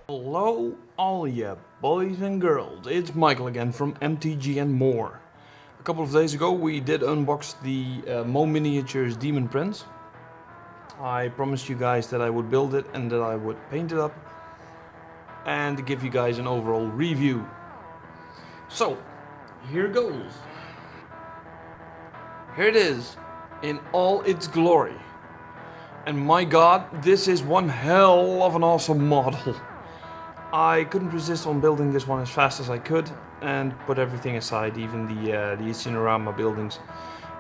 Hello all ya boys and girls, it's Michael again from MTG and more. A couple of days ago we did unbox the Momminiaturas Demon Prince. I promised you guys that I would build it and that I would paint it up and give you guys an overall review. So, here goes. Here it is, in all its glory. And my god, this is one hell of an awesome model. I couldn't resist on building this one as fast as I could and put everything aside, even the Incinerama buildings.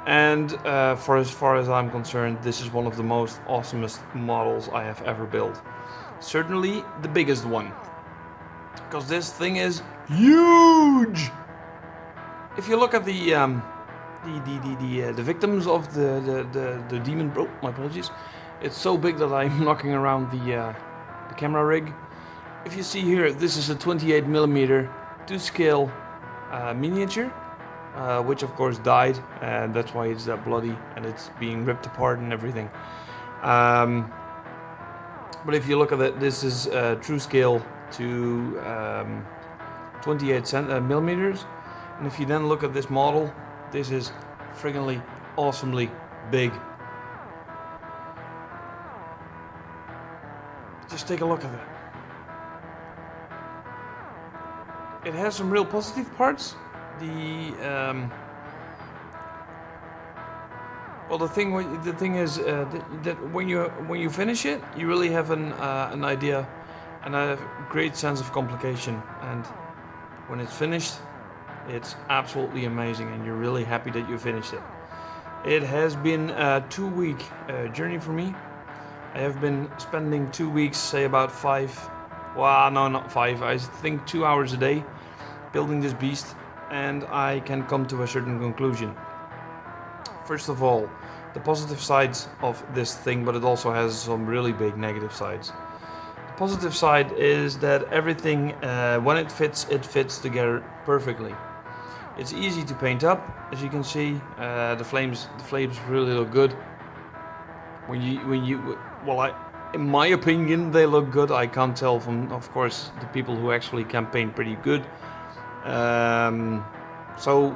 And for as far as I'm concerned, this is one of the most awesomest models I have ever built. Certainly the biggest one, because this thing is huge. If you look at the victims of the demon, oh, my apologies. It's so big that I'm knocking around the camera rig. If you see here, this is a 28mm to scale miniature, which of course died, and that's why it's that bloody and it's being ripped apart and everything. But if you look at it, this is true scale to 28mm, and if you then look at this model, this is friggin'ly awesomely big. Just take a look at it. It has some real positive parts. The thing is that when you finish it, you really have an idea and a great sense of complication. And when it's finished, it's absolutely amazing, and you're really happy that you finished it. It has been a 2-week journey for me. I have been spending 2 weeks, say about 5. Well, no, not 5. I think 2 hours a day building this beast, and I can come to a certain conclusion. First of all, the positive sides of this thing, but it also has some really big negative sides. The positive side is that everything, when it fits together perfectly. It's easy to paint up, as you can see. The flames really look good. In my opinion, they look good. I can't tell from, of course, the people who actually can paint pretty good. So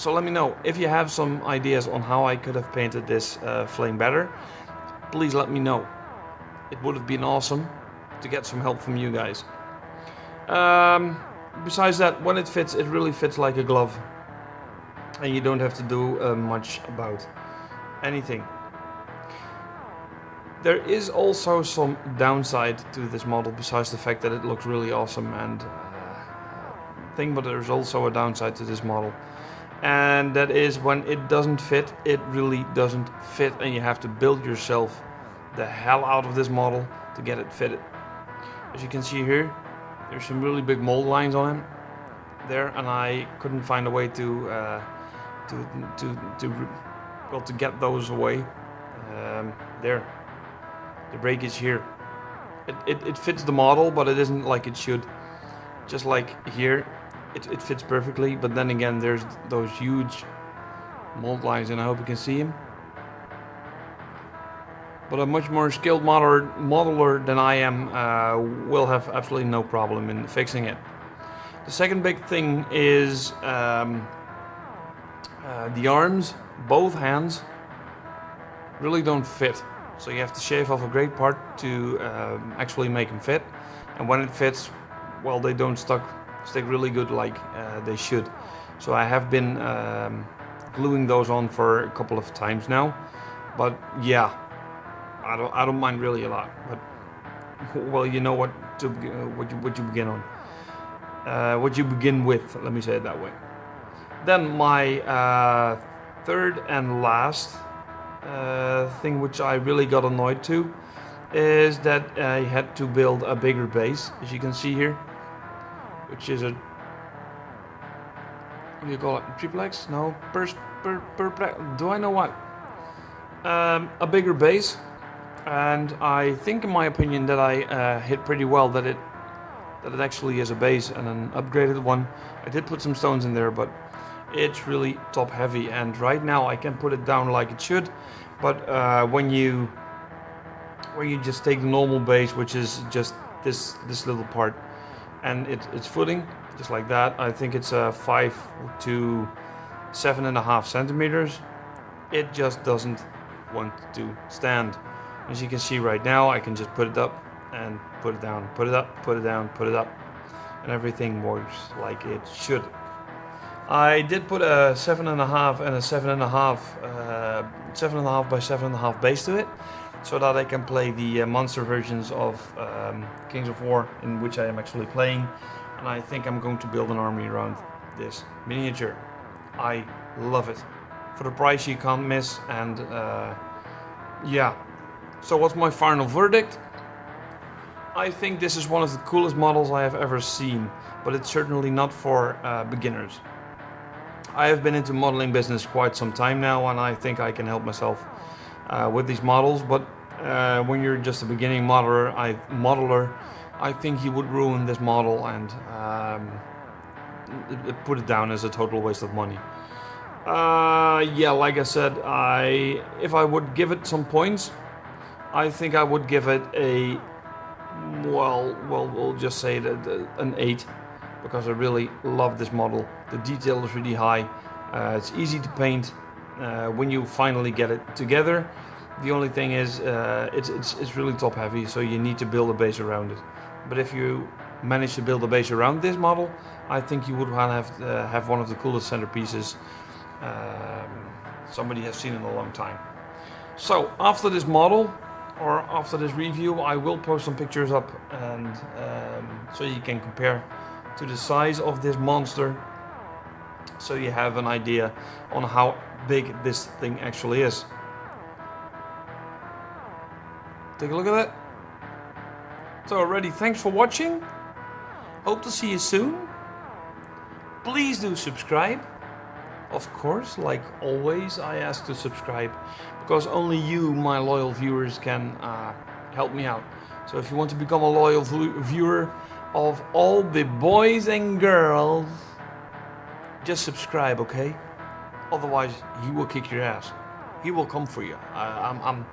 let me know if you have some ideas on how I could have painted this flame better. Please let me know. It would have been awesome to get some help from you guys. Besides that, when it fits, it really fits like a glove, and you don't have to do much about anything. There is also some downside to this model, besides the fact that it looks really awesome and but there's also a downside to this model, and that is when it doesn't fit, it really doesn't fit, and you have to build yourself the hell out of this model to get it fitted. As you can see here, there's some really big mold lines on it there, and I couldn't find a way to get those away. There. The breakage here. It fits the model, but it isn't like it should. Just like here, it fits perfectly, but then again, there's those huge mold lines, and I hope you can see them. But a much more skilled modeler than I am will have absolutely no problem in fixing it. The second big thing is the arms, both hands, really don't fit. So you have to shave off a great part to actually make them fit. And when it fits, well, they don't stick really good like they should. So I have been gluing those on for a couple of times now. But yeah, I don't mind really a lot. But well, you know what you begin on, what you begin with. Let me say it that way. Then my third and last thing which I really got annoyed to is that I had to build a bigger base, as you can see here, which is a, what do you call it, triplex? No, perplex, do I know what? A bigger base, and I think, in my opinion, that I hit pretty well that it actually is a base and an upgraded one. I did put some stones in there, but it's really top heavy, and right now I can put it down like it should, but when you just take the normal base, which is just this little part, and it's footing just like that. I think it's 5 to 7.5 centimeters. It just doesn't want to stand. As you can see right now, I can just put it up and put it down, put it up, put it down, put it up, and everything works like it should. I did put a 7.5 and a 7.5 by 7.5 base to it, so that I can play the monster versions of Kings of War, in which I am actually playing. And I think I'm going to build an army around this miniature. I love it. For the price you can't miss, and yeah. So what's my final verdict? I think this is one of the coolest models I have ever seen, but it's certainly not for beginners. I have been into modeling business quite some time now, and I think I can help myself with these models, but when you're just a beginning modeler, I think you would ruin this model and put it down as a total waste of money. Yeah, like I said, if I would give it some points, I think I would give it a, well, we'll just say that an 8, because I really love this model. The detail is really high. It's easy to paint when you finally get it together. The only thing is, it's really top heavy, so you need to build a base around it. But if you manage to build a base around this model, I think you would have one of the coolest centerpieces somebody has seen in a long time. So after this model, or after this review, I will post some pictures up, and so you can compare to the size of this monster, so you have an idea on how big this thing actually is. Take a look at that. So already, thanks for watching. Hope to see you soon. Please do subscribe. Of course, like always, I ask to subscribe, because only you, my loyal viewers, can help me out. So if you want to become a loyal viewer of all the boys and girls, just subscribe, okay? Otherwise, he will kick your ass. He will come for you. I'm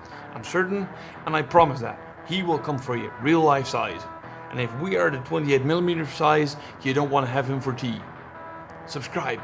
certain, and I promise that. He will come for you, real life size. And if we are the 28mm size, you don't want to have him for tea. Subscribe.